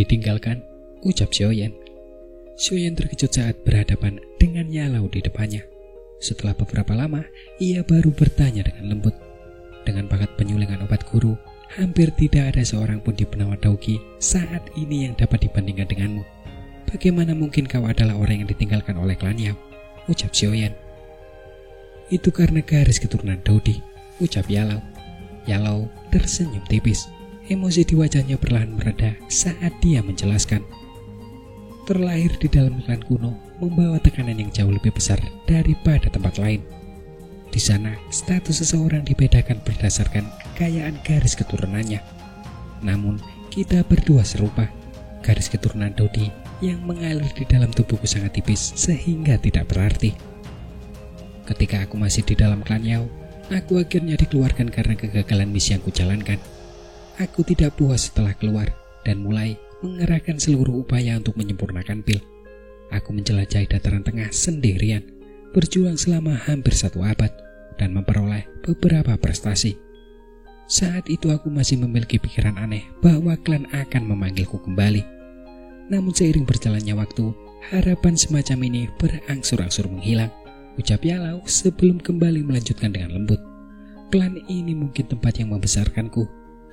ditinggalkan, ucap Xiaoyan. Xiaoyan terkejut saat berhadapan dengan Yalau di depannya. Setelah beberapa lama, ia baru bertanya dengan lembut. Dengan bakat penyulingan obat guru, hampir tidak ada seorang pun di benua Daoqi saat ini yang dapat dibandingkan denganmu. Bagaimana mungkin kau adalah orang yang ditinggalkan oleh klan Yao? Ucap Xiaoyan. Itu karena garis keturunan Dodi, ucap Yalau. Yalau tersenyum tipis. Emosi di wajahnya perlahan mereda saat dia menjelaskan. Terlahir di dalam klan kuno membawa tekanan yang jauh lebih besar daripada tempat lain. Di sana, status seseorang dibedakan berdasarkan kekayaan garis keturunannya. Namun, kita berdua serupa. Garis keturunan Dodi yang mengalir di dalam tubuhku sangat tipis sehingga tidak berarti. Ketika aku masih di dalam klan Yao, aku akhirnya dikeluarkan karena kegagalan misi yang kujalankan. Aku tidak puas setelah keluar dan mulai mengerahkan seluruh upaya untuk menyempurnakan pil. Aku menjelajahi dataran tengah sendirian, berjuang selama hampir 1 abad, dan memperoleh beberapa prestasi. Saat itu aku masih memiliki pikiran aneh bahwa klan akan memanggilku kembali. Namun seiring berjalannya waktu, harapan semacam ini berangsur-angsur menghilang, ucap Yalau sebelum kembali melanjutkan dengan lembut. Klan ini mungkin tempat yang membesarkanku,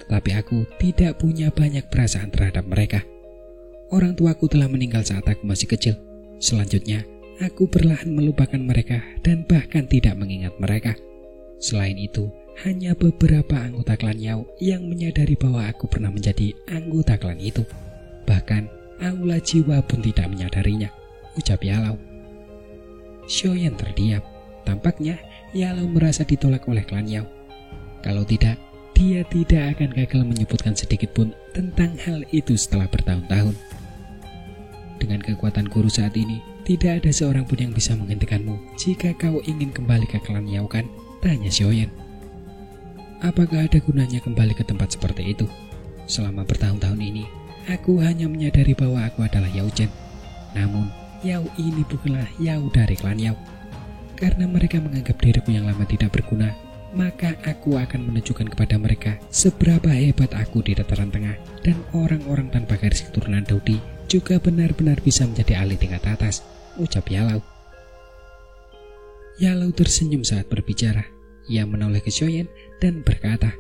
tetapi aku tidak punya banyak perasaan terhadap mereka. Orang tuaku telah meninggal saat aku masih kecil. Selanjutnya, aku perlahan melupakan mereka dan bahkan tidak mengingat mereka. Selain itu, hanya beberapa anggota klan Yao yang menyadari bahwa aku pernah menjadi anggota klan itu. Bahkan, aula jiwa pun tidak menyadarinya, ucap Yalau. Xiaoyan terdiam. Tampaknya Yalau merasa ditolak oleh klan Yao. Kalau tidak, dia tidak akan gagal menyebutkan sedikit pun tentang hal itu setelah bertahun-tahun. Dengan kekuatan guru saat ini, tidak ada seorang pun yang bisa menghentikanmu jika kau ingin kembali ke klan Yao, kan? Tanya Xiaoyan. Apakah ada gunanya kembali ke tempat seperti itu? Selama bertahun-tahun ini, aku hanya menyadari bahwa aku adalah Yao Chen. Namun, Yao ini bukanlah Yao dari klan Yao. Karena mereka menganggap diriku yang lama tidak berguna, maka aku akan menunjukkan kepada mereka seberapa hebat aku di dataran tengah, dan orang-orang tanpa garis keturunan Dodi juga benar-benar bisa menjadi ahli tingkat atas, ucap Yalau. Yalau tersenyum saat berbicara. Ia menoleh ke Xiaoyan dan berkata,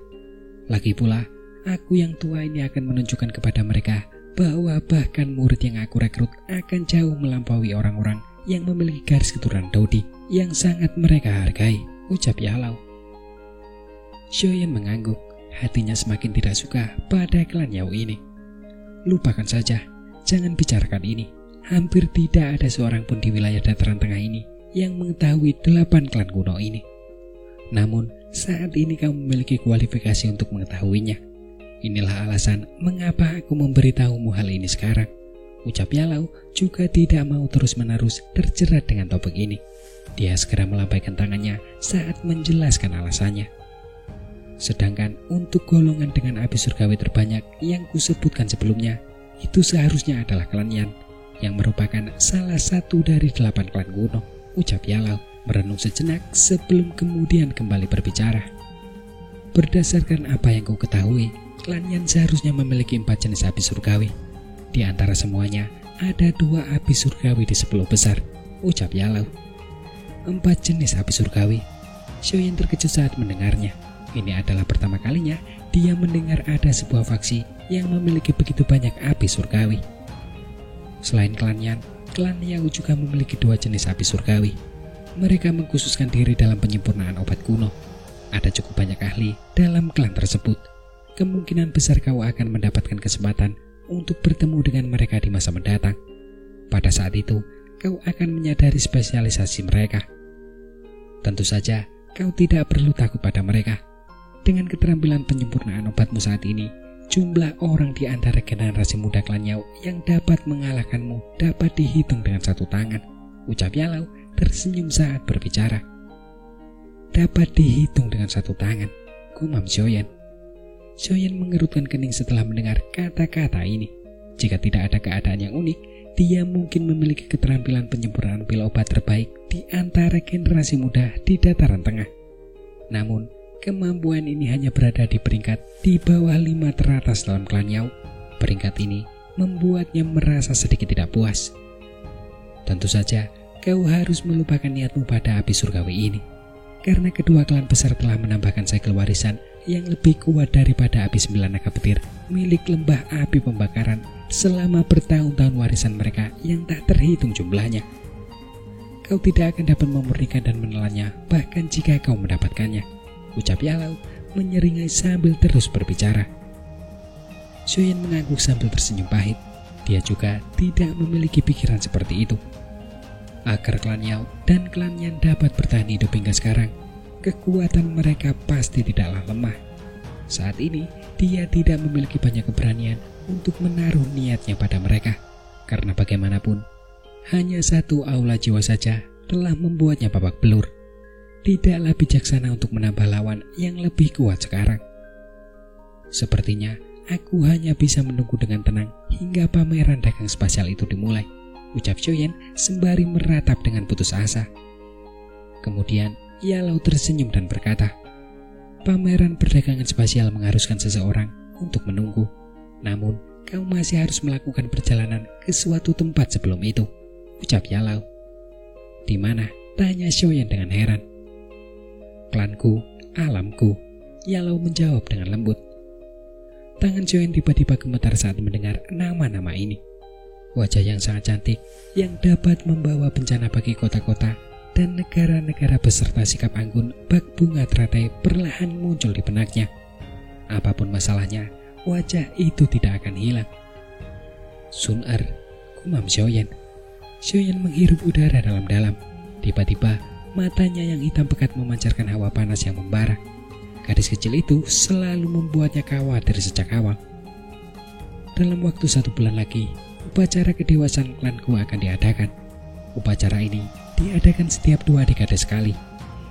lagi pula, aku yang tua ini akan menunjukkan kepada mereka bahwa bahkan murid yang aku rekrut akan jauh melampaui orang-orang yang memiliki garis keturunan Dodi yang sangat mereka hargai, ucap Yalau. Xiaoyan mengangguk, hatinya semakin tidak suka pada klan Yao ini. Lupakan saja, jangan bicarakan ini. Hampir tidak ada seorang pun di wilayah dataran tengah ini yang mengetahui 8 klan kuno ini. Namun, saat ini kamu memiliki kualifikasi untuk mengetahuinya. Inilah alasan mengapa aku memberitahumu hal ini sekarang, ucap Yalau juga tidak mau terus-menerus terjerat dengan topik ini. Dia segera melambaikan tangannya saat menjelaskan alasannya. Sedangkan untuk golongan dengan api surgawi terbanyak yang kusebutkan sebelumnya, itu seharusnya adalah klan Yan, yang merupakan salah satu dari 8 klan kuno, ucap Yalau, merenung sejenak sebelum kemudian kembali berbicara. Berdasarkan apa yang ku ketahui, klan Yan seharusnya memiliki 4 jenis api surgawi. Di antara semuanya, ada 2 api surgawi di 10 besar, ucap Yalau. 4 jenis api surgawi. Xiaoyan terkejut saat mendengarnya. Ini adalah pertama kalinya dia mendengar ada sebuah faksi yang memiliki begitu banyak api surgawi. Selain klan Yan, klan Yao juga memiliki 2 jenis api surgawi. Mereka mengkhususkan diri dalam penyempurnaan obat kuno. Ada cukup banyak ahli dalam klan tersebut. Kemungkinan besar kau akan mendapatkan kesempatan untuk bertemu dengan mereka di masa mendatang. Pada saat itu, kau akan menyadari spesialisasi mereka. Tentu saja, kau tidak perlu takut pada mereka. Dengan keterampilan penyempurnaan obatmu saat ini, jumlah orang di antara generasi muda klan Yao yang dapat mengalahkanmu dapat dihitung dengan 1 tangan, ucap Yalau tersenyum saat berbicara. Dapat dihitung dengan 1 tangan, gumam Xiaoyan. Xiaoyan mengerutkan kening setelah mendengar kata-kata ini. Jika tidak ada keadaan yang unik, dia mungkin memiliki keterampilan penyempurnaan pil obat terbaik di antara generasi muda di dataran tengah. Namun, kemampuan ini hanya berada di peringkat di bawah 5 teratas dalam klan Yao. Peringkat ini membuatnya merasa sedikit tidak puas. Tentu saja kau harus melupakan niatmu pada api surgawi ini, karena kedua klan besar telah menambahkan segel warisan yang lebih kuat daripada api 9 naga petir milik lembah api pembakaran selama bertahun-tahun warisan mereka yang tak terhitung jumlahnya. Kau tidak akan dapat memurnikan dan menelannya bahkan jika kau mendapatkannya, ucap Yalau menyeringai sambil terus berbicara. Xiaoyan mengangguk sambil tersenyum pahit. Dia juga tidak memiliki pikiran seperti itu. Agar klan Yao dan klan Yan dapat bertahan hidup hingga sekarang, kekuatan mereka pasti tidaklah lemah. Saat ini, dia tidak memiliki banyak keberanian untuk menaruh niatnya pada mereka. Karena bagaimanapun, hanya satu aula jiwa saja telah membuatnya babak belur. Tidaklah bijaksana untuk menambah lawan yang lebih kuat sekarang. Sepertinya, aku hanya bisa menunggu dengan tenang hingga pameran dagang spasial itu dimulai, ucap Xiaoyan sembari meratap dengan putus asa. Kemudian Yalau tersenyum dan berkata, pameran perdagangan spasial mengharuskan seseorang untuk menunggu. Namun, kau masih harus melakukan perjalanan ke suatu tempat sebelum itu, ucap Yalau. Di mana? Tanya Xiaoyan dengan heran. Klanku, alamku, Yalau menjawab dengan lembut. Tangan Xiaoyan tiba-tiba gemetar saat mendengar nama-nama ini. Wajah yang sangat cantik yang dapat membawa bencana bagi kota-kota dan negara-negara beserta sikap anggun bak bunga teratai perlahan muncul di benaknya. Apapun masalahnya, wajah itu tidak akan hilang. Sun-er, gumam Xiaoyan. Xiaoyan menghirup udara dalam-dalam. Tiba-tiba, matanya yang hitam pekat memancarkan hawa panas yang membara. Gadis kecil itu selalu membuatnya khawatir sejak awal. Dalam waktu 1 bulan lagi, upacara kedewasaan klanku akan diadakan. Upacara ini diadakan setiap 2 dekade sekali.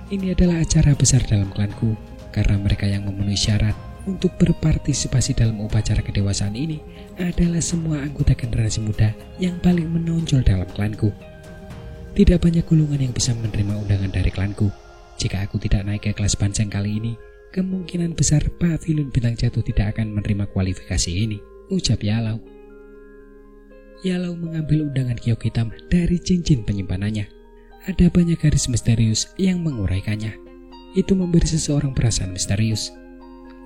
Ini adalah acara besar dalam klanku, karena mereka yang memenuhi syarat untuk berpartisipasi dalam upacara kedewasaan ini adalah semua anggota generasi muda yang paling menonjol dalam klanku. Tidak banyak golongan yang bisa menerima undangan dari klanku. Jika aku tidak naik ke kelas Banseng kali ini, kemungkinan besar Pavilion Bintang Jatuh tidak akan menerima kualifikasi ini, ucap Yalau. Yalau mengambil undangan giok hitam dari cincin penyimpanannya. Ada banyak garis misterius yang menguraikannya. Itu memberi seseorang perasaan misterius.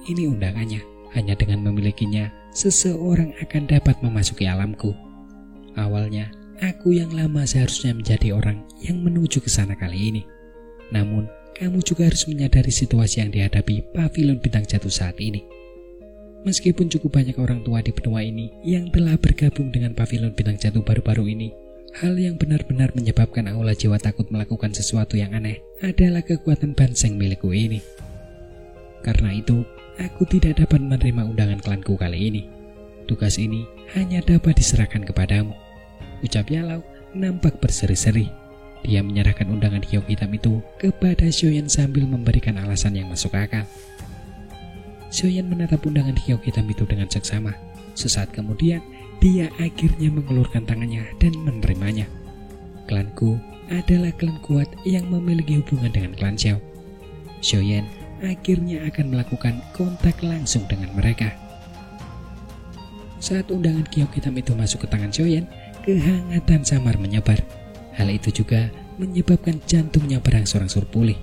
Ini undangannya. Hanya dengan memilikinya, seseorang akan dapat memasuki alamku. Awalnya, aku yang lama seharusnya menjadi orang yang menuju ke sana kali ini. Namun, kamu juga harus menyadari situasi yang dihadapi Pavilion Bintang Jatuh saat ini. Meskipun cukup banyak orang tua di benua ini yang telah bergabung dengan Pavilion Bintang Jatuh baru-baru ini, hal yang benar-benar menyebabkan aula jiwa takut melakukan sesuatu yang aneh adalah kekuatan Banseng milikku ini. Karena itu, aku tidak dapat menerima undangan klanku kali ini. Tugas ini hanya dapat diserahkan kepadamu, ucap Yalau nampak berseri-seri. Dia menyerahkan undangan giok hitam itu kepada Xiaoyan sambil memberikan alasan yang masuk akal. Xiaoyan menatap undangan giok hitam itu dengan seksama. Sesaat kemudian, dia akhirnya mengulurkan tangannya dan menerimanya. Klanku adalah klan kuat yang memiliki hubungan dengan klan Xiao. Xiaoyan akhirnya akan melakukan kontak langsung dengan mereka. Saat undangan giok hitam itu masuk ke tangan Xiaoyan, kehangatan samar menyebar. Hal itu juga menyebabkan jantungnya berangsur-angsur pulih.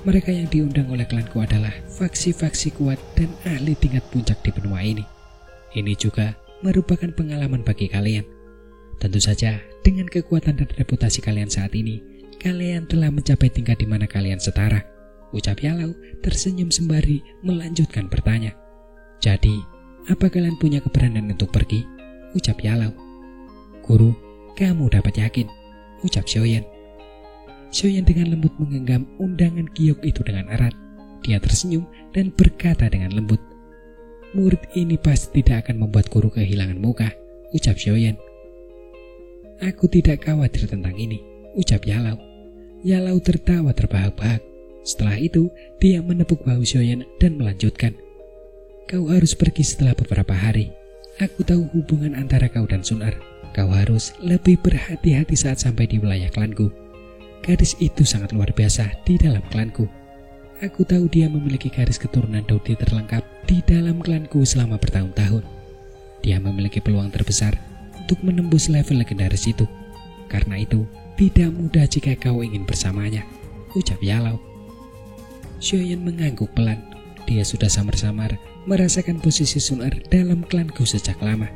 Mereka yang diundang oleh klanku adalah faksi-faksi kuat dan ahli tingkat puncak di benua ini. Ini juga merupakan pengalaman bagi kalian. Tentu saja, dengan kekuatan dan reputasi kalian saat ini, kalian telah mencapai tingkat di mana kalian setara, ucap Yalau tersenyum sembari melanjutkan bertanya. Jadi, apa kalian punya keberanian untuk pergi? Ucap Yalau. Guru, kamu dapat yakin, ucap Xiaoyan. Xiaoyan dengan lembut menggenggam undangan giok itu dengan erat. Dia tersenyum dan berkata dengan lembut, murid ini pasti tidak akan membuat guru kehilangan muka, ucap Xiaoyan. Aku tidak khawatir tentang ini, ucap Yalau. Yalau tertawa terbahak-bahak. Setelah itu, dia menepuk bahu Xiaoyan dan melanjutkan. Kau harus pergi setelah beberapa hari. Aku tahu hubungan antara kau dan Sun-er. Kau harus lebih berhati-hati saat sampai di wilayah klanku. Gadis itu sangat luar biasa di dalam klanku. Aku tahu dia memiliki garis keturunan Daudi terlengkap di dalam klanku selama bertahun-tahun. Dia memiliki peluang terbesar untuk menembus level legendaris itu. Karena itu, tidak mudah jika kau ingin bersamanya, ucap Yalau. Xiaoyan mengangguk pelan. Dia sudah samar-samar merasakan posisi Sun Er dalam klanku sejak lama.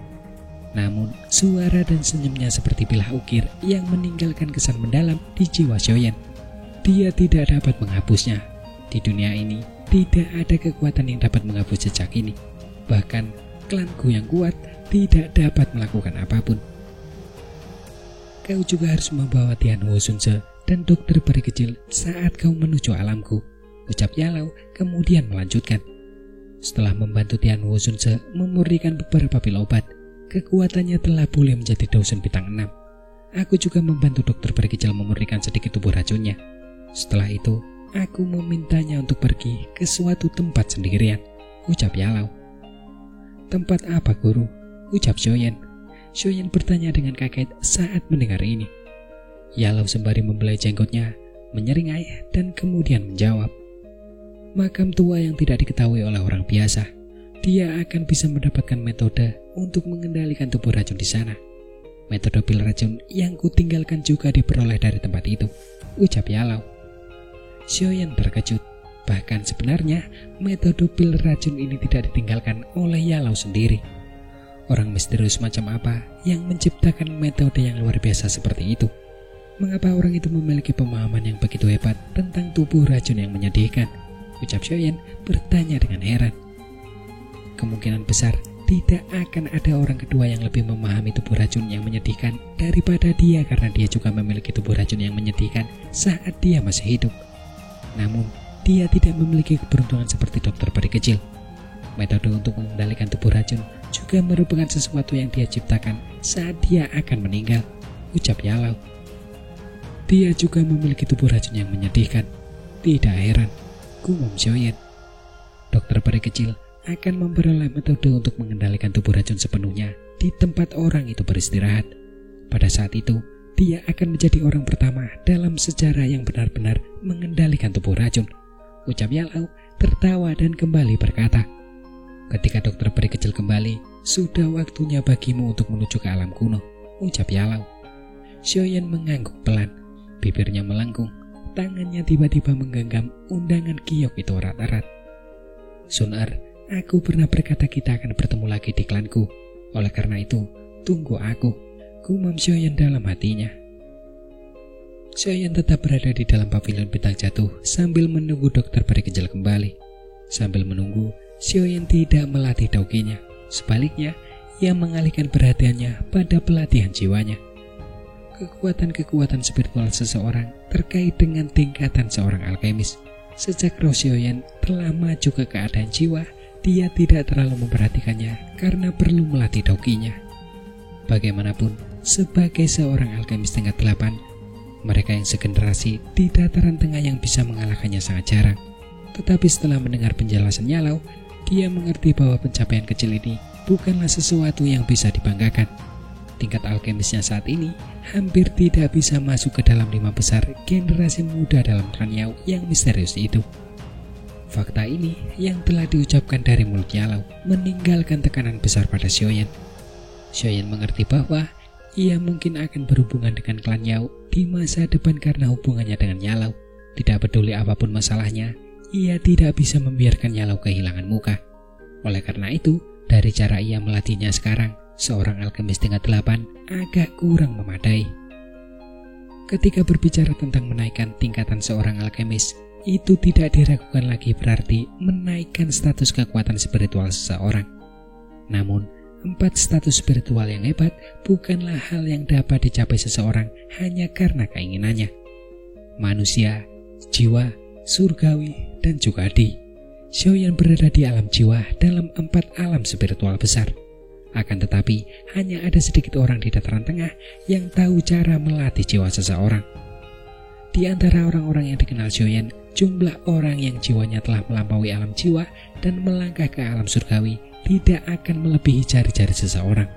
Namun, suara dan senyumnya seperti bilah ukir yang meninggalkan kesan mendalam di jiwa Xiaoyan. Dia tidak dapat menghapusnya. Di dunia ini, tidak ada kekuatan yang dapat menghapus jejak ini. Bahkan, klanku yang kuat tidak dapat melakukan apapun. Kau juga harus membawa Tianhuo Sunse dan dokter peri kecil saat kau menuju alamku, ucap Yalau kemudian melanjutkan. Setelah membantu Tianhuo Sunse memurnikan beberapa pil obat, kekuatannya telah pulih menjadi Daosun bintang 6. Aku juga membantu dokter peri kecil memurnikan sedikit tubuh racunnya. Setelah itu, aku memintanya untuk pergi ke suatu tempat sendirian, ucap Yalau. Tempat apa, guru? Ucap Xiaoyan. Xiaoyan bertanya dengan kaget saat mendengar ini. Yalau sembari membelai jenggotnya, menyeringai dan kemudian menjawab. Makam tua yang tidak diketahui oleh orang biasa. Dia akan bisa mendapatkan metode untuk mengendalikan tubuh racun di sana. Metode pil racun yang kutinggalkan juga diperoleh dari tempat itu, ucap Yalau. Xiaoyan terkejut. Bahkan sebenarnya metode pil racun ini tidak ditinggalkan oleh Yalau sendiri. Orang misterius macam apa yang menciptakan metode yang luar biasa seperti itu? Mengapa orang itu memiliki pemahaman yang begitu hebat tentang tubuh racun yang menyedihkan? Ucap Xiaoyan bertanya dengan heran. Kemungkinan besar tidak akan ada orang kedua yang lebih memahami tubuh racun yang menyedihkan daripada dia, karena dia juga memiliki tubuh racun yang menyedihkan saat dia masih hidup. Namun, dia tidak memiliki keberuntungan seperti dokter peri kecil. Metode untuk mengendalikan tubuh racun juga merupakan sesuatu yang dia ciptakan saat dia akan meninggal, ucap Yalau. Dia juga memiliki tubuh racun yang menyedihkan. Tidak heran, gumam Xiaoyan. Dokter peri kecil akan memperoleh metode untuk mengendalikan tubuh racun sepenuhnya di tempat orang itu beristirahat. Pada saat itu, dia akan menjadi orang pertama dalam sejarah yang benar-benar mengendalikan tubuh racun, ucap Yalau tertawa dan kembali berkata. Ketika dokter peri kecil kembali, sudah waktunya bagimu untuk menuju ke alam kuno, ucap Yalau. Xiaoyan mengangguk pelan, bibirnya melengkung, tangannya tiba-tiba menggenggam undangan giok itu erat-erat. Sun Er, aku pernah berkata kita akan bertemu lagi di klanku. Oleh karena itu, tunggu aku, gumam Xiaoyan dalam hatinya. Xiaoyan tetap berada di dalam pavilion bintang jatuh sambil menunggu dokter peri kecil kembali. Sambil menunggu, Xiaoyan tidak melatih daukinya. Sebaliknya, ia mengalihkan perhatiannya pada pelatihan jiwanya. Kekuatan-kekuatan spiritual seseorang terkait dengan tingkatan seorang alkemis. Sejak roh Xiaoyan telah maju ke keadaan jiwa, dia tidak terlalu memperhatikannya karena perlu melatih daukinya. Bagaimanapun, sebagai seorang alkemis tingkat 8, mereka yang segenerasi di dataran tengah yang bisa mengalahkannya sangat jarang. Tetapi setelah mendengar penjelasan Yalau, dia mengerti bahwa pencapaian kecil ini bukanlah sesuatu yang bisa dibanggakan. Tingkat alkemisnya saat ini hampir tidak bisa masuk ke dalam 5 besar generasi muda dalam klan Yao yang misterius itu. Fakta ini yang telah diucapkan dari mulut Yalau meninggalkan tekanan besar pada Xiaoyan. Xiaoyan mengerti bahwa ia mungkin akan berhubungan dengan klan Yao di masa depan karena hubungannya dengan Yalau. Tidak peduli apapun masalahnya, ia tidak bisa membiarkan Yalau kehilangan muka. Oleh karena itu, dari cara ia melatihnya sekarang, seorang alkemis tingkat 8 agak kurang memadai. Ketika berbicara tentang menaikkan tingkatan seorang alkemis, itu tidak diragukan lagi berarti menaikkan status kekuatan spiritual seseorang. Namun, 4 status spiritual yang hebat bukanlah hal yang dapat dicapai seseorang hanya karena keinginannya. Manusia, jiwa, surgawi, dan juga di. Xiaoyan berada di alam jiwa dalam 4 alam spiritual besar. Akan tetapi, hanya ada sedikit orang di dataran tengah yang tahu cara melatih jiwa seseorang. Di antara orang-orang yang dikenal Xiaoyan, jumlah orang yang jiwanya telah melampaui alam jiwa dan melangkah ke alam surgawi tidak akan melebihi jari-jari seseorang.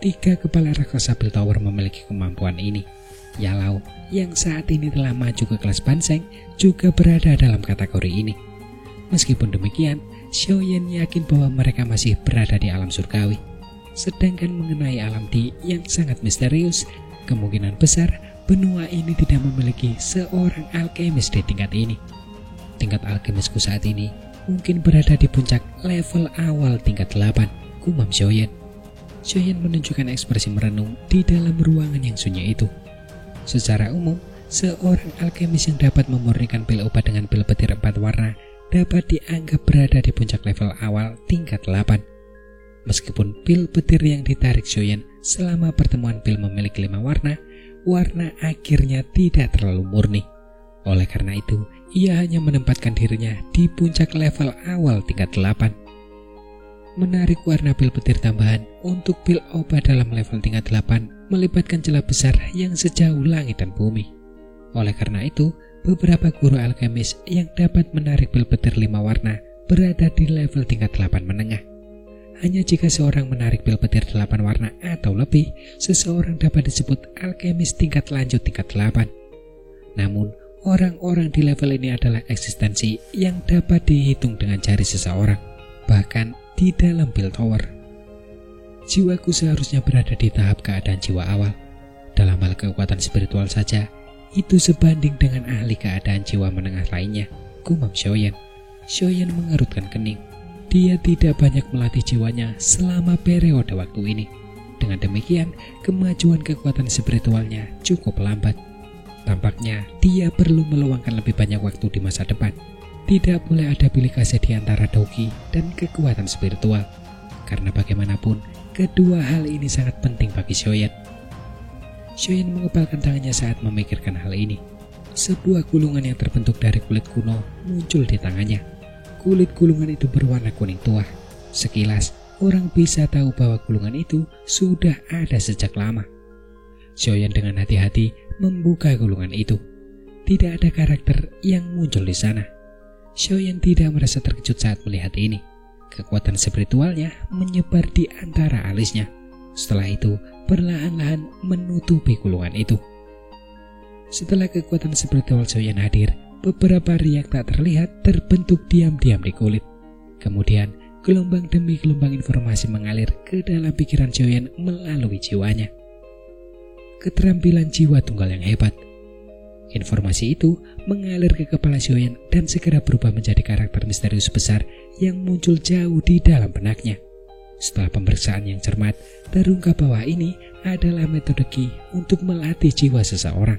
3 kepala raksasa Bell Tower memiliki kemampuan ini. Yalau yang saat ini telah maju ke kelas Banseng juga berada dalam kategori ini. Meskipun demikian, Xiaoyan yakin bahwa mereka masih berada di alam surgawi. sedangkan mengenai alam di yang sangat misterius, kemungkinan besar benua ini tidak memiliki seorang alkemis di tingkat ini. Tingkat alkemisku saat ini mungkin berada di puncak level awal tingkat 8, gumam Xiaoyan. Xiaoyan menunjukkan ekspresi merenung di dalam ruangan yang sunyi itu. Secara umum, seorang alkemis yang dapat memurnikan pil obat dengan pil petir 4 warna dapat dianggap berada di puncak level awal tingkat 8. Meskipun pil petir yang ditarik Xiaoyan selama pertemuan pil memiliki 5 warna, warna akhirnya tidak terlalu murni. Oleh karena itu, ia hanya menempatkan dirinya di puncak level awal tingkat 8. Menarik warna pil petir tambahan untuk pil obat dalam level tingkat 8 melibatkan celah besar yang sejauh langit dan bumi. Oleh karena itu, beberapa guru alkemis yang dapat menarik pil petir 5 warna berada di level tingkat 8 menengah. Hanya jika seorang menarik pil petir 8 warna atau lebih, seseorang dapat disebut alkemis tingkat lanjut tingkat 8. Namun, orang-orang di level ini adalah eksistensi yang dapat dihitung dengan jari seseorang, bahkan di dalam pil tower. Jiwaku seharusnya berada di tahap keadaan jiwa awal. Dalam hal kekuatan spiritual saja, itu sebanding dengan ahli keadaan jiwa menengah lainnya, gumam Xiaoyan. Xiaoyan mengerutkan kening. Dia tidak banyak melatih jiwanya selama periode waktu ini. Dengan demikian, kemajuan kekuatan spiritualnya cukup lambat. Tampaknya dia perlu meluangkan lebih banyak waktu di masa depan. Tidak boleh ada bilik kasih di antara dogi dan kekuatan spiritual, karena bagaimanapun kedua hal ini sangat penting bagi Xiaoyan. Xiaoyan mengepalkan tangannya saat memikirkan hal ini. Sebuah gulungan yang terbentuk dari kulit kuno muncul di tangannya. Kulit gulungan itu berwarna kuning tua. Sekilas, orang bisa tahu bahwa gulungan itu sudah ada sejak lama. Xiaoyan dengan hati-hati membuka gulungan itu. Tidak ada karakter yang muncul di sana. Xiaoyan tidak merasa terkejut saat melihat ini. Kekuatan spiritualnya menyebar di antara alisnya. Setelah itu, perlahan-lahan menutupi gulungan itu. Setelah kekuatan spiritual Xiaoyan hadir, beberapa riak tak terlihat terbentuk diam-diam di kulit. Kemudian, gelombang demi gelombang informasi mengalir ke dalam pikiran Xiaoyan melalui jiwanya. Keterampilan jiwa tunggal yang hebat. Informasi itu mengalir ke kepala Xiaoyan dan segera berubah menjadi karakter misterius besar yang muncul jauh di dalam benaknya. Setelah pemeriksaan yang cermat, terungkap bahwa ini adalah metode Qi untuk melatih jiwa seseorang.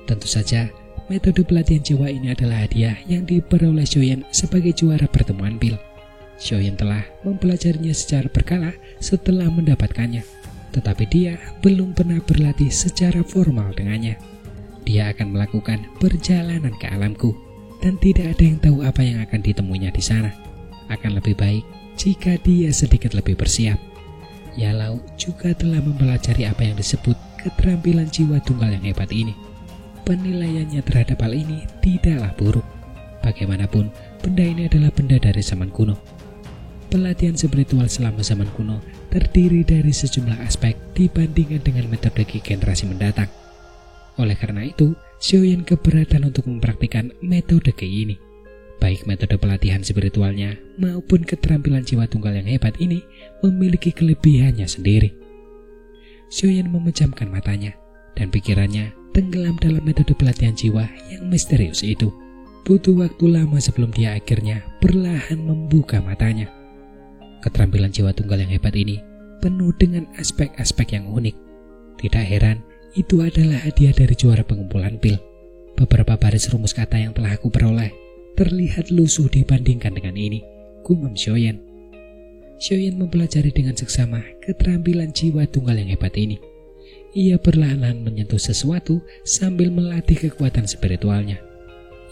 Tentu saja, metode pelatihan jiwa ini adalah hadiah yang diperoleh Xiaoyan sebagai juara pertemuan pil. Xiaoyan telah mempelajarinya secara berkala setelah mendapatkannya, tetapi dia belum pernah berlatih secara formal dengannya. Dia akan melakukan perjalanan ke alamku, dan tidak ada yang tahu apa yang akan ditemuinya di sana. Akan lebih baik jika dia sedikit lebih bersiap. Yalau juga telah mempelajari apa yang disebut keterampilan jiwa tunggal yang hebat ini. Penilaiannya terhadap hal ini tidaklah buruk. Bagaimanapun, benda ini adalah benda dari zaman kuno. Pelatihan spiritual selama zaman kuno terdiri dari sejumlah aspek dibandingkan dengan metode generasi mendatang. Oleh karena itu, Xiaoyan keberatan untuk mempraktikkan metode ini. Baik metode pelatihan spiritualnya maupun keterampilan jiwa tunggal yang hebat ini memiliki kelebihannya sendiri. Xiaoyan memejamkan matanya dan pikirannya tenggelam dalam metode pelatihan jiwa yang misterius itu. Butuh waktu lama sebelum dia akhirnya perlahan membuka matanya. Keterampilan jiwa tunggal yang hebat ini penuh dengan aspek-aspek yang unik. Tidak heran, itu adalah hadiah dari juara pengumpulan pil. Beberapa baris rumus kata yang telah aku peroleh terlihat lusuh dibandingkan dengan ini, gumam Xiaoyan. Xiaoyan mempelajari dengan seksama keterampilan jiwa tunggal yang hebat ini. Ia perlahan-lahan menyentuh sesuatu sambil melatih kekuatan spiritualnya.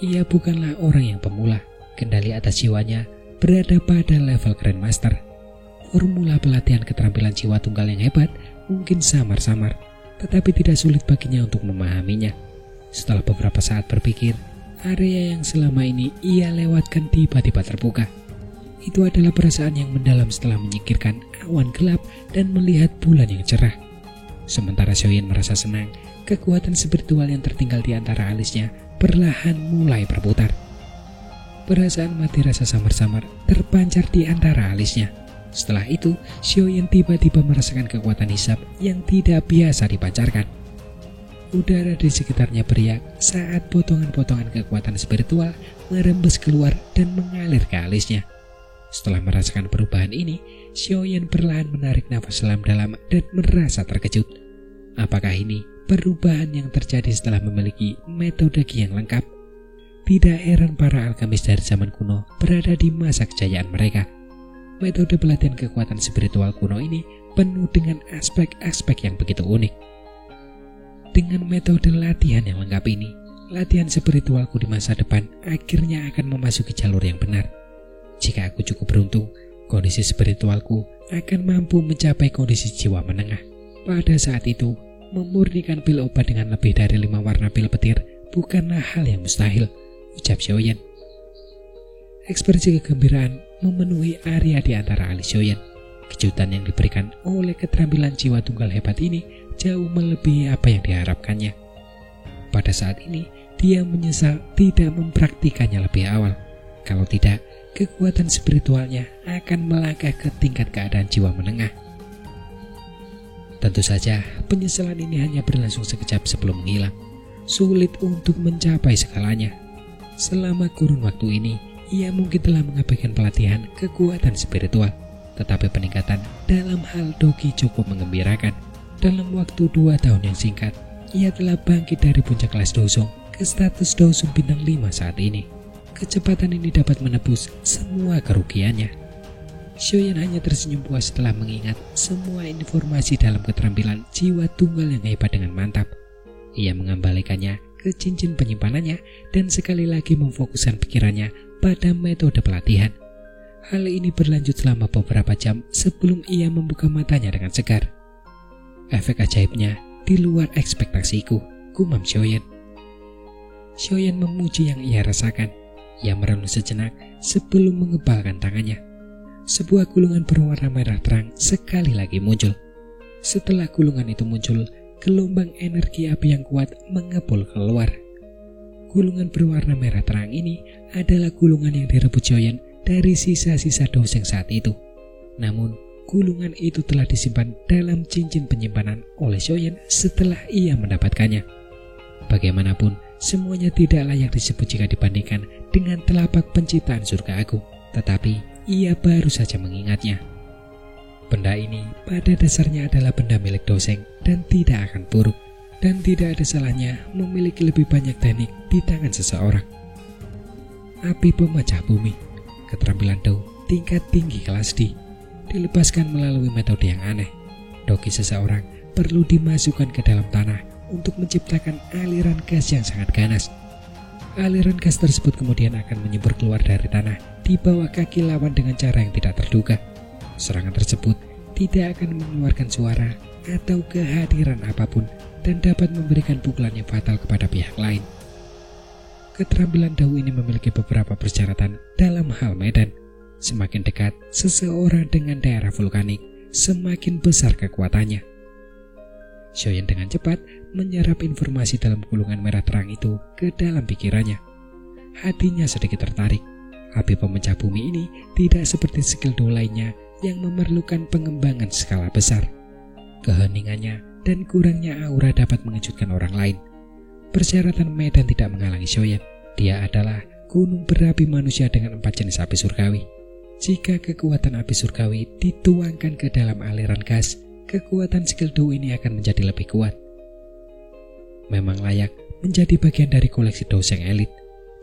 Ia bukanlah orang yang pemula. Kendali atas jiwanya berada pada level Grandmaster. Formula pelatihan keterampilan jiwa tunggal yang hebat mungkin samar-samar, tetapi tidak sulit baginya untuk memahaminya. Setelah beberapa saat berpikir, area yang selama ini ia lewatkan tiba-tiba terbuka. Itu adalah perasaan yang mendalam setelah menyingkirkan awan gelap dan melihat bulan yang cerah. Sementara Xiaoyan merasa senang, kekuatan spiritual yang tertinggal di antara alisnya perlahan mulai berputar. Perasaan mati rasa samar-samar terpancar di antara alisnya. Setelah itu, Xiaoyan tiba-tiba merasakan kekuatan hisap yang tidak biasa dipancarkan. Udara di sekitarnya beriak saat potongan-potongan kekuatan spiritual merembes keluar dan mengalir ke alisnya. Setelah merasakan perubahan ini, Xiaoyan perlahan menarik nafas dalam-dalam dan merasa terkejut. Apakah ini perubahan yang terjadi setelah memiliki metode Qi yang lengkap? Tidak heran para alkemis dari zaman kuno berada di masa kejayaan mereka. Metode pelatihan kekuatan spiritual kuno ini penuh dengan aspek-aspek yang begitu unik. Dengan metode latihan yang lengkap ini, latihan spiritualku di masa depan akhirnya akan memasuki jalur yang benar. Jika aku cukup beruntung, kondisi spiritualku akan mampu mencapai kondisi jiwa menengah. Pada saat itu, memurnikan pil obat dengan lebih dari 5 warna pil petir bukanlah hal yang mustahil, ucap Xiaoyan. Ekspresi kegembiraan memenuhi area di antara alis Xiaoyan. Kejutan yang diberikan oleh keterampilan jiwa tunggal hebat ini jauh melebihi apa yang diharapkannya. Pada saat ini, dia menyesal tidak mempraktikannya lebih awal. Kalau tidak, kekuatan spiritualnya akan melangkah ke tingkat keadaan jiwa menengah. Tentu saja, penyesalan ini hanya berlangsung sekejap sebelum menghilang. Sulit untuk mencapai segalanya. Selama kurun waktu ini, ia mungkin telah mengabaikan pelatihan kekuatan spiritual. Tetapi peningkatan dalam hal Doqi cukup menggembirakan. Dalam waktu 2 tahun yang singkat, ia telah bangkit dari puncak kelas Dosong ke status Dosong bintang 5 saat ini. Kecepatan ini dapat menebus semua kerugiannya. Xiaoyan hanya tersenyum puas setelah mengingat semua informasi dalam keterampilan jiwa tunggal yang hebat dengan mantap. Ia mengembalikannya ke cincin penyimpanannya dan sekali lagi memfokuskan pikirannya pada metode pelatihan. Hal ini berlanjut selama beberapa jam sebelum ia membuka matanya dengan segar. Efek ajaibnya di luar ekspektasiku, gumam Xiaoyan. Xiaoyan memuji yang ia rasakan. Ia merenung sejenak sebelum mengebalkan tangannya. Sebuah gulungan berwarna merah terang sekali lagi muncul. Setelah gulungan itu muncul, gelombang energi api yang kuat mengepul keluar. Gulungan berwarna merah terang ini adalah gulungan yang direbut Xiaoyan dari sisa-sisa doseng saat itu. Namun, gulungan itu telah disimpan dalam cincin penyimpanan oleh Xiaoyan setelah ia mendapatkannya. Bagaimanapun, semuanya tidak layak disebut jika dibandingkan dengan telapak penciptaan surga agung. Tetapi, ia baru saja mengingatnya. Benda ini pada dasarnya adalah benda milik doseng dan tidak akan buruk. Dan tidak ada salahnya memiliki lebih banyak teknik di tangan seseorang. Api pemecah bumi, keterampilan Dou tingkat tinggi kelas D. Dilepaskan melalui metode yang aneh. Doqi seseorang perlu dimasukkan ke dalam tanah untuk menciptakan aliran gas yang sangat ganas. Aliran gas tersebut kemudian akan menyembur keluar dari tanah di bawah kaki lawan dengan cara yang tidak terduga. Serangan tersebut tidak akan mengeluarkan suara atau kehadiran apapun dan dapat memberikan pukulan yang fatal kepada pihak lain. Keterampilan Dou ini memiliki beberapa persyaratan dalam hal medan. Semakin dekat seseorang dengan daerah vulkanik, semakin besar kekuatannya. Xiaoyan dengan cepat menyerap informasi dalam gulungan merah terang itu ke dalam pikirannya. Hatinya sedikit tertarik. Api pemecah bumi ini tidak seperti skill Dou lainnya yang memerlukan pengembangan skala besar. Keheningannya dan kurangnya aura dapat mengejutkan orang lain. Persyaratan medan tidak menghalangi Xiaoyan. Dia adalah gunung berapi manusia dengan 4 jenis api surgawi. Jika kekuatan api surgawi dituangkan ke dalam aliran gas, kekuatan skill Dou ini akan menjadi lebih kuat. Memang layak menjadi bagian dari koleksi doseng elit.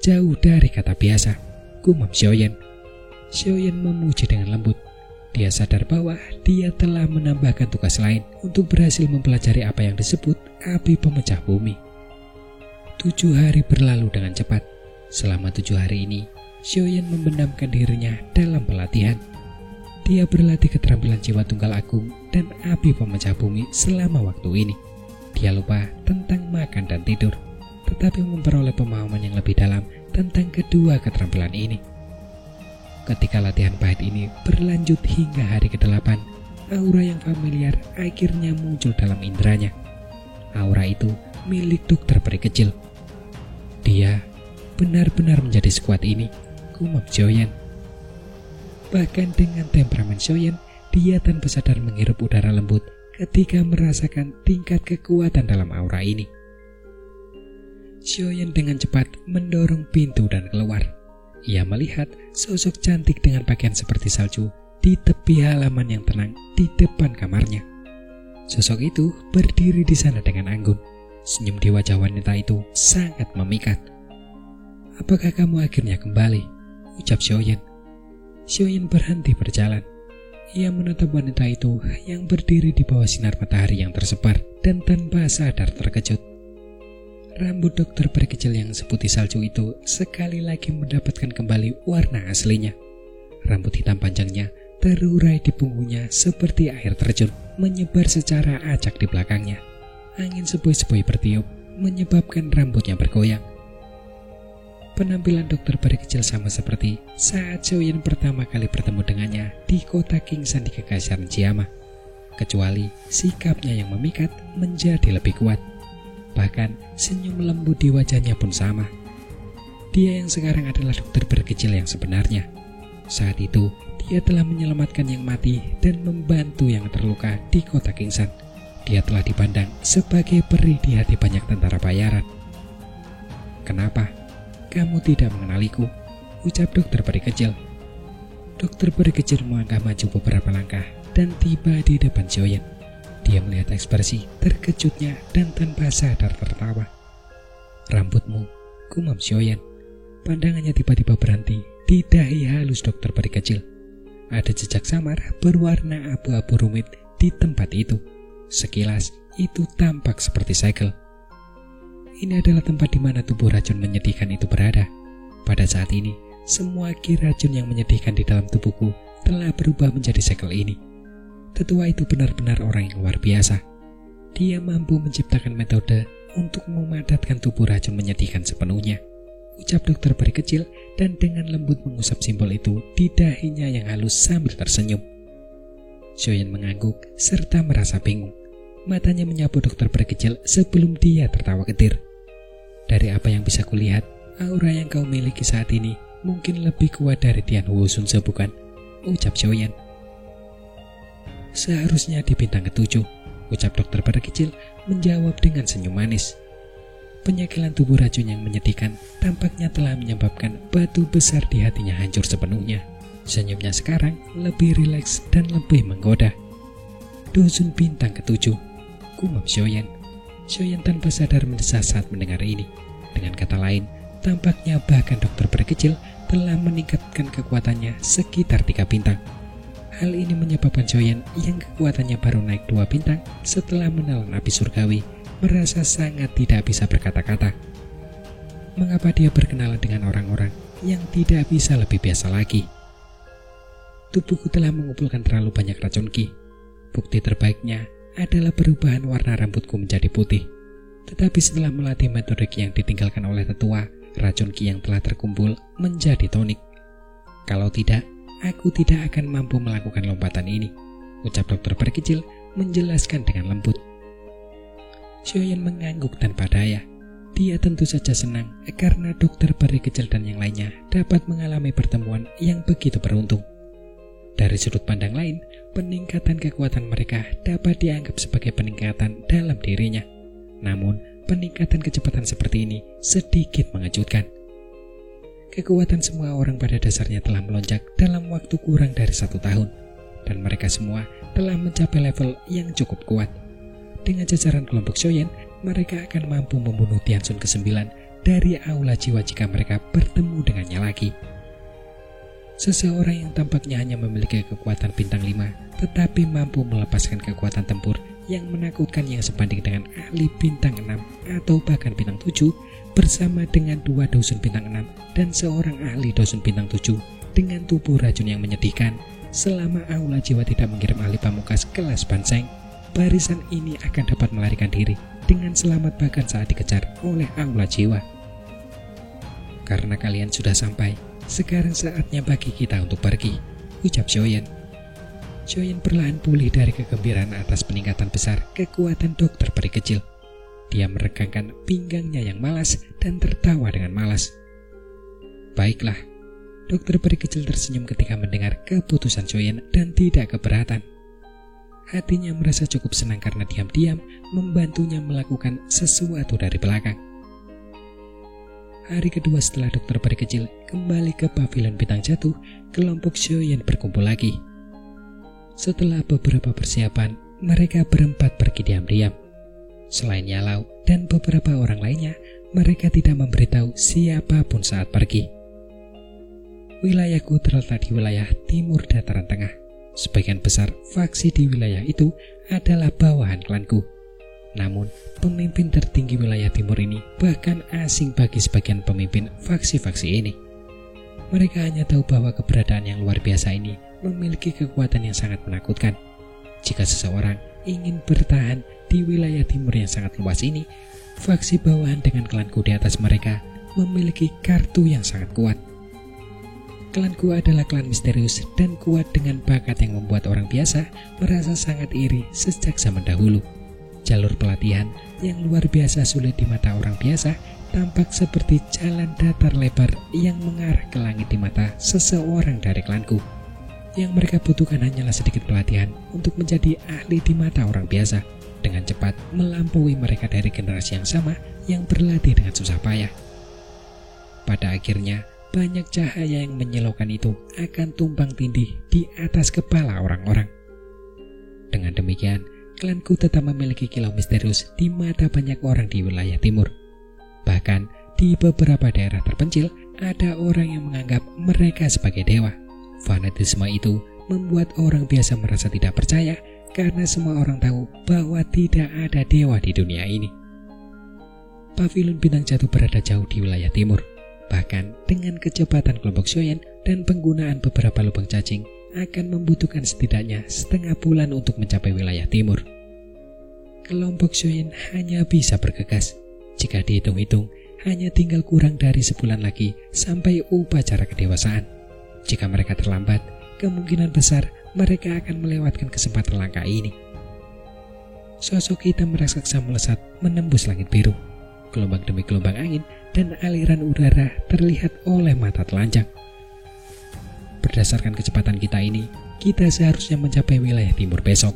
Jauh dari kata biasa, gumam Xiaoyan. Xiaoyan memuji dengan lembut. Dia sadar bahwa dia telah menambahkan tugas lain untuk berhasil mempelajari apa yang disebut api pemecah bumi. 7 hari berlalu dengan cepat. Selama 7 hari ini, Xiaoyan memendamkan dirinya dalam pelatihan. Dia berlatih keterampilan jiwa tunggal agung dan api pemecah bumi selama waktu ini. Dia lupa tentang makan dan tidur, tetapi memperoleh pemahaman yang lebih dalam tentang kedua keterampilan ini. Ketika latihan pahit ini berlanjut hingga hari ke-8, aura yang familiar akhirnya muncul dalam inderanya. Aura itu milik dokter peri kecil. Dia benar-benar menjadi sekuat ini, gumam Xiaoyan. Bahkan dengan temperamen Xiaoyan, dia tanpa sadar menghirup udara lembut ketika merasakan tingkat kekuatan dalam aura ini. Xiaoyan dengan cepat mendorong pintu dan keluar. Ia melihat sosok cantik dengan pakaian seperti salju di tepi halaman yang tenang di depan kamarnya. Sosok itu berdiri di sana dengan anggun. Senyum di wajah wanita itu sangat memikat. "Apakah kamu akhirnya kembali?" ucap Xiaoyan. Xiaoyan berhenti berjalan. Ia menatap wanita itu yang berdiri di bawah sinar matahari yang tersebar dan tanpa sadar terkejut. Rambut dokter berkecil yang seputih salju itu sekali lagi mendapatkan kembali warna aslinya. Rambut hitam panjangnya terurai di punggungnya seperti air terjun, menyebar secara acak di belakangnya. Angin sepoi-sepoi bertiup, menyebabkan rambutnya bergoyang. Penampilan dokter peri kecil sama seperti saat Xiaoyan pertama kali bertemu dengannya di kota Kingsan di Kekaisaran Jiama. Kecuali sikapnya yang memikat menjadi lebih kuat. Bahkan senyum lembut di wajahnya pun sama. Dia yang sekarang adalah dokter peri kecil yang sebenarnya. Saat itu, dia telah menyelamatkan yang mati dan membantu yang terluka di kota Kingsan. Dia telah dipandang sebagai peri di hati banyak tentara bayaran. "Kenapa kamu tidak mengenaliku?" ucap dokter peri kecil. Dokter peri kecil melangkah maju beberapa langkah dan tiba di depan Xiaoyan. Dia melihat ekspresi terkejutnya dan tanpa sadar tertawa. "Rambutmu," gumam Xiaoyan. Pandangannya tiba-tiba berhenti di dahi halus dokter peri kecil. Ada jejak samar berwarna abu-abu rumit di tempat itu. Sekilas itu tampak seperti segel. Ini adalah tempat di mana tubuh racun menyedihkan itu berada. Pada saat ini, semua ki racun yang menyedihkan di dalam tubuhku telah berubah menjadi segel ini. Tetua itu benar-benar orang yang luar biasa. Dia mampu menciptakan metode untuk memadatkan tubuh racun menyedihkan sepenuhnya, ucap dokter peri kecil dan dengan lembut mengusap simbol itu di dahinya yang halus sambil tersenyum. Xiaoyan mengangguk serta merasa bingung. Matanya menyapu dokter peri kecil sebelum dia tertawa getir. "Dari apa yang bisa kulihat, aura yang kau miliki saat ini mungkin lebih kuat dari Tian Wusun bukan?" ucap Xiaoyan. "Seharusnya di bintang ke-7, ucap dokter peri kecil menjawab dengan senyum manis. Penyakilan tubuh racun yang menyedihkan tampaknya telah menyebabkan batu besar di hatinya hancur sepenuhnya. Senyumnya sekarang lebih rileks dan lebih menggoda. "Dusun bintang ke-7, gumam Xiaoyan. Xiaoyan tanpa sadar mendesah saat mendengar ini. Dengan kata lain, tampaknya bahkan dokter peri kecil telah meningkatkan kekuatannya sekitar 3 bintang. Hal ini menyebabkan Xiaoyan yang kekuatannya baru naik 2 bintang setelah menelan api surgawi merasa sangat tidak bisa berkata-kata. Mengapa dia berkenalan dengan orang-orang yang tidak bisa lebih biasa lagi? Tubuhku telah mengumpulkan terlalu banyak racun ki. Bukti terbaiknya adalah perubahan warna rambutku menjadi putih. Tetapi setelah melatih metode ki yang ditinggalkan oleh tetua, racun ki yang telah terkumpul menjadi tonik. Kalau tidak, aku tidak akan mampu melakukan lompatan ini, ucap dokter peri kecil menjelaskan dengan lembut. Xiaoyan mengangguk tanpa daya. Dia tentu saja senang karena dokter peri kecil dan yang lainnya dapat mengalami pertemuan yang begitu beruntung. Dari sudut pandang lain, peningkatan kekuatan mereka dapat dianggap sebagai peningkatan dalam dirinya. Namun, peningkatan kecepatan seperti ini sedikit mengejutkan. Kekuatan semua orang pada dasarnya telah melonjak dalam waktu kurang dari 1 tahun, dan mereka semua telah mencapai level yang cukup kuat. Dengan jajaran kelompok Xiaoyan, mereka akan mampu membunuh Tiansun ke-9 dari aula jiwa jika mereka bertemu dengannya lagi. Seseorang yang tampaknya hanya memiliki kekuatan bintang 5, tetapi mampu melepaskan kekuatan tempur yang menakutkan yang sebanding dengan ahli bintang 6 atau bahkan bintang 7, bersama dengan 2 dusun bintang 6 dan seorang ahli dusun bintang 7 dengan tubuh racun yang menyedihkan. Selama aula jiwa tidak mengirim ahli pamungkas kelas Banseng, barisan ini akan dapat melarikan diri dengan selamat bahkan saat dikejar oleh aula jiwa. Karena kalian sudah sampai, sekarang saatnya bagi kita untuk pergi, ucap Xiaoyan. Xiaoyan perlahan pulih dari kegembiraan atas peningkatan besar kekuatan dokter peri kecil. Dia meregangkan pinggangnya yang malas dan tertawa dengan malas. Baiklah, Dokter peri kecil tersenyum ketika mendengar keputusan Xiaoyan dan tidak keberatan. Hatinya merasa cukup senang karena diam-diam membantunya melakukan sesuatu dari belakang. Hari kedua setelah dokter peri kecil kembali ke pavilion bintang jatuh, kelompok Xiaoyan berkumpul lagi. Setelah beberapa persiapan, mereka berempat pergi diam-diam. Selain Yalau dan beberapa orang lainnya, mereka tidak memberitahu siapapun saat pergi. Wilayahku terletak di wilayah timur dataran tengah. Sebagian besar faksi di wilayah itu adalah bawahan klanku. Namun, pemimpin tertinggi wilayah timur ini bahkan asing bagi sebagian pemimpin faksi-faksi ini. Mereka hanya tahu bahwa keberadaan yang luar biasa ini memiliki kekuatan yang sangat menakutkan. Jika seseorang ingin bertahan di wilayah timur yang sangat luas ini, faksi bawahan dengan klanku di atas mereka memiliki kartu yang sangat kuat. Klanku adalah klan misterius dan kuat dengan bakat yang membuat orang biasa merasa sangat iri sejak zaman dahulu. Jalur pelatihan yang luar biasa sulit di mata orang biasa tampak seperti jalan datar lebar yang mengarah ke langit di mata seseorang dari klanku. Yang mereka butuhkan hanyalah sedikit pelatihan untuk menjadi ahli di mata orang biasa, dengan cepat melampaui mereka dari generasi yang sama yang berlatih dengan susah payah. Pada akhirnya, banyak cahaya yang menyilaukan itu akan tumpang tindih di atas kepala orang-orang. Dengan demikian, klanku tetap memiliki kilau misterius di mata banyak orang di wilayah timur. Bahkan, di beberapa daerah terpencil, ada orang yang menganggap mereka sebagai dewa. Fanatisme itu membuat orang biasa merasa tidak percaya karena semua orang tahu bahwa tidak ada dewa di dunia ini. Pavilion bintang jatuh berada jauh di wilayah timur. Bahkan dengan kecepatan kelompok Xiaoyan dan penggunaan beberapa lubang cacing akan membutuhkan setidaknya setengah bulan untuk mencapai wilayah timur. Kelompok Xiaoyan hanya bisa bergegas. Jika dihitung-hitung, hanya tinggal kurang dari sebulan lagi sampai upacara kedewasaan. Jika mereka terlambat, kemungkinan besar mereka akan melewatkan kesempatan langka ini. Sosok hitam raksasa melesat menembus langit biru. Gelombang demi gelombang angin dan aliran udara terlihat oleh mata telanjang. Berdasarkan kecepatan kita ini, kita seharusnya mencapai wilayah timur besok.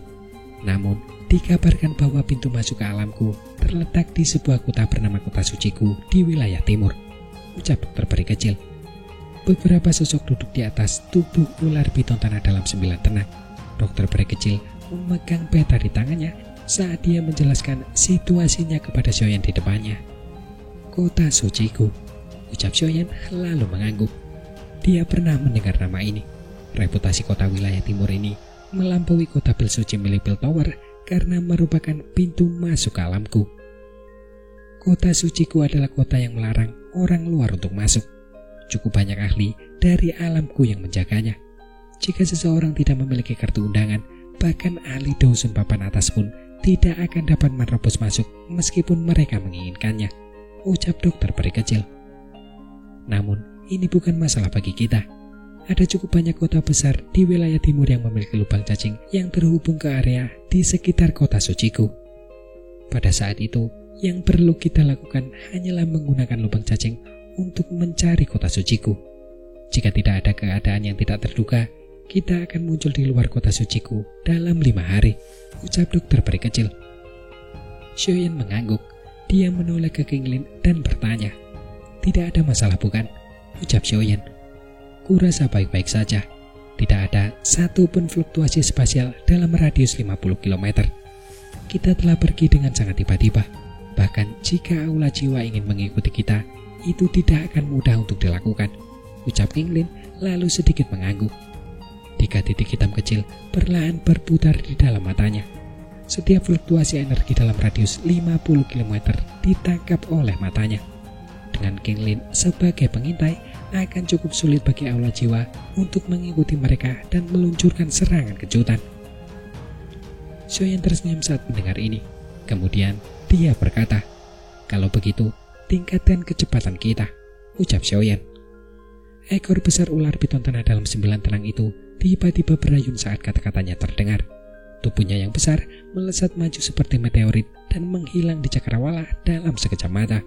Namun, dikabarkan bahwa pintu masuk ke alamku terletak di sebuah kota bernama Kota Suciku di wilayah timur, ucap dokter peri kecil. Beberapa sosok duduk di atas tubuh ular piton tanah dalam 9 tenang. Dokter peri kecil memegang peta di tangannya saat dia menjelaskan situasinya kepada Xiaoyan di depannya. Kota Suciku, ucap Xiaoyan lalu mengangguk. Dia pernah mendengar nama ini. Reputasi kota wilayah timur ini melampaui kota pil suci milik Pil Tower karena merupakan pintu masuk ke alamku. Kota Suciku adalah kota yang melarang orang luar untuk masuk. Cukup banyak ahli dari alamku yang menjaganya. Jika seseorang tidak memiliki kartu undangan, bahkan ahli dusun papan atas pun tidak akan dapat menerobos masuk meskipun mereka menginginkannya, ucap dokter peri kecil. Namun, ini bukan masalah bagi kita. Ada cukup banyak kota besar di wilayah timur yang memiliki lubang cacing yang terhubung ke area di sekitar kota Suciku. Pada saat itu, yang perlu kita lakukan hanyalah menggunakan lubang cacing untuk mencari kota Suciku. Jika tidak ada keadaan yang tidak terduga, kita akan muncul di luar kota Suciku dalam 5 hari, ucap dokter peri kecil. Xiaoyan mengangguk. Dia menoleh ke King Lin dan bertanya, "Tidak ada masalah bukan?" ucap Xiaoyan. "Kurasa baik-baik saja. Tidak ada satupun fluktuasi spasial dalam radius 50 km. Kita telah pergi dengan sangat tiba-tiba. Bahkan jika aula jiwa ingin mengikuti kita, itu tidak akan mudah untuk dilakukan," ucap King Lin lalu sedikit mengangguk. 3 titik hitam kecil perlahan berputar di dalam matanya. Setiap fluktuasi energi dalam radius 50 km ditangkap oleh matanya. Dengan King Lin sebagai pengintai, akan cukup sulit bagi aula jiwa untuk mengikuti mereka dan meluncurkan serangan kejutan. Xiaoyan tersenyum saat mendengar ini. Kemudian dia berkata, "Kalau begitu, tingkatkan kecepatan kita," ucap Xiaoyan. Ekor besar ular piton tanah dalam 9 tenang itu tiba-tiba berayun saat kata-katanya terdengar. Tubuhnya yang besar melesat maju seperti meteorit dan menghilang di cakrawala dalam sekejap mata.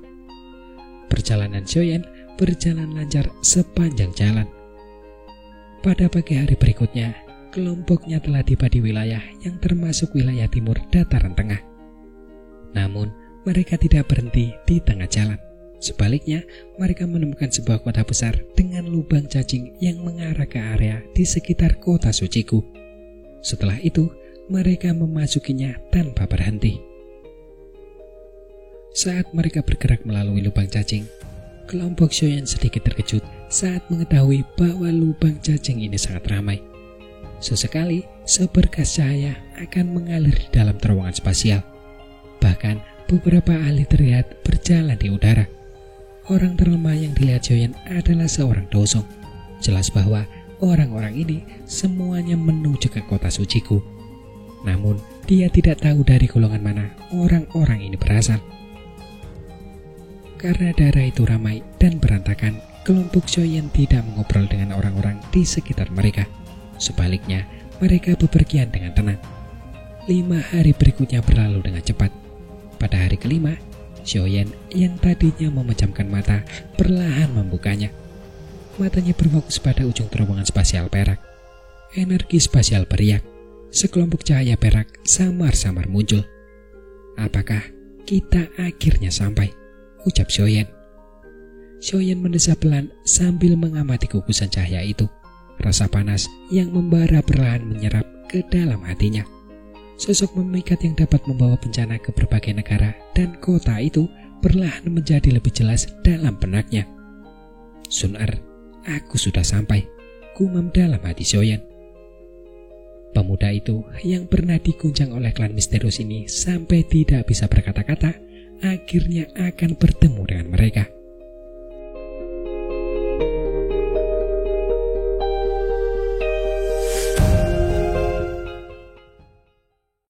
Perjalanan Xiaoyan berjalan lancar sepanjang jalan. Pada pagi hari berikutnya, kelompoknya telah tiba di wilayah yang termasuk wilayah timur dataran tengah. Namun, mereka tidak berhenti di tengah jalan. Sebaliknya, mereka menemukan sebuah kota besar dengan lubang cacing yang mengarah ke area di sekitar kota suciku. Setelah itu, mereka memasukinya tanpa berhenti. Saat mereka bergerak melalui lubang cacing, kelompok Xiaoyan sedikit terkejut saat mengetahui bahwa lubang cacing ini sangat ramai. Sesekali, seberkas cahaya akan mengalir di dalam terowongan spasial. Bahkan, beberapa ahli terlihat berjalan di udara. Orang terlemah yang dilihat Xiaoyan adalah seorang dosong. Jelas bahwa orang-orang ini semuanya menuju ke kota suciku. Namun, dia tidak tahu dari golongan mana orang-orang ini berasal. Karena daerah itu ramai dan berantakan, kelompok Xiaoyan tidak mengobrol dengan orang-orang di sekitar mereka. Sebaliknya, mereka bepergian dengan tenang. 5 hari berikutnya berlalu dengan cepat. Pada hari kelima, Xiaoyan yang tadinya memejamkan mata perlahan membukanya. Matanya berfokus pada ujung terowongan spasial perak. Energi spasial beriak. Sekelompok cahaya perak samar-samar muncul. "Apakah kita akhirnya sampai?" ucap Xiaoyan. Xiaoyan mendesah pelan sambil mengamati gugusan cahaya itu. Rasa panas yang membara perlahan menyerap ke dalam hatinya. Sosok memikat yang dapat membawa bencana ke berbagai negara dan kota itu perlahan menjadi lebih jelas dalam benaknya. "Sun-er, aku sudah sampai," gumam dalam hati Xiaoyan. Pemuda itu yang pernah diguncang oleh klan misterius ini sampai tidak bisa berkata-kata, akhirnya akan bertemu dengan mereka.